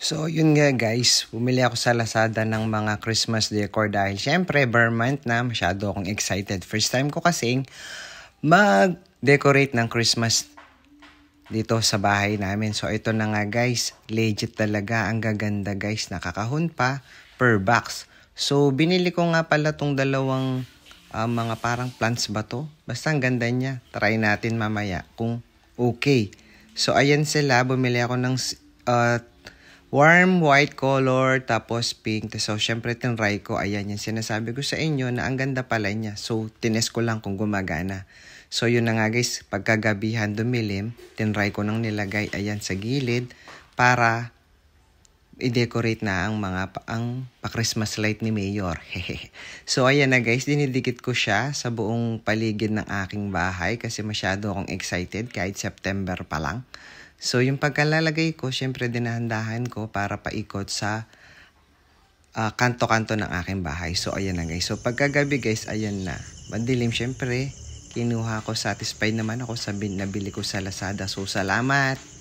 So, yun nga guys, bumili ako sa Lazada ng mga Christmas decor dahil syempre, bare month na, masyado akong excited. First time ko kasing mag-decorate ng Christmas dito sa bahay namin. So, ito na nga guys, legit talaga, ang gaganda guys, nakakahon pa per box. So, binili ko nga pala tong dalawang mga parang plants ba to? Basta ang ganda niya, try natin mamaya kung okay. So, ayan sila, bumili ako ng warm white color, tapos pink. So, syempre, tinry ko. Ayan, yung sinasabi ko sa inyo na ang ganda pala niya. So, tinest ko lang kung gumagana. So, yun na nga guys, pagkagabihan dumilim, tinry ko nang nilagay, ayan, sa gilid, para i-decorate na ang pa-Christmas light ni Mayor. So, ayan na guys, dinidikit ko siya sa buong paligid ng aking bahay kasi masyado akong excited kahit September pa lang. So, yung pagkalalagay ko, syempre dinahandahan ko para paikot sa kanto-kanto ng aking bahay. So, ayan na guys. So, pagkagabi guys, ayan na. Madilim, syempre, kinuha ko, satisfied naman ako sa nabili ko sa Lazada. So, salamat!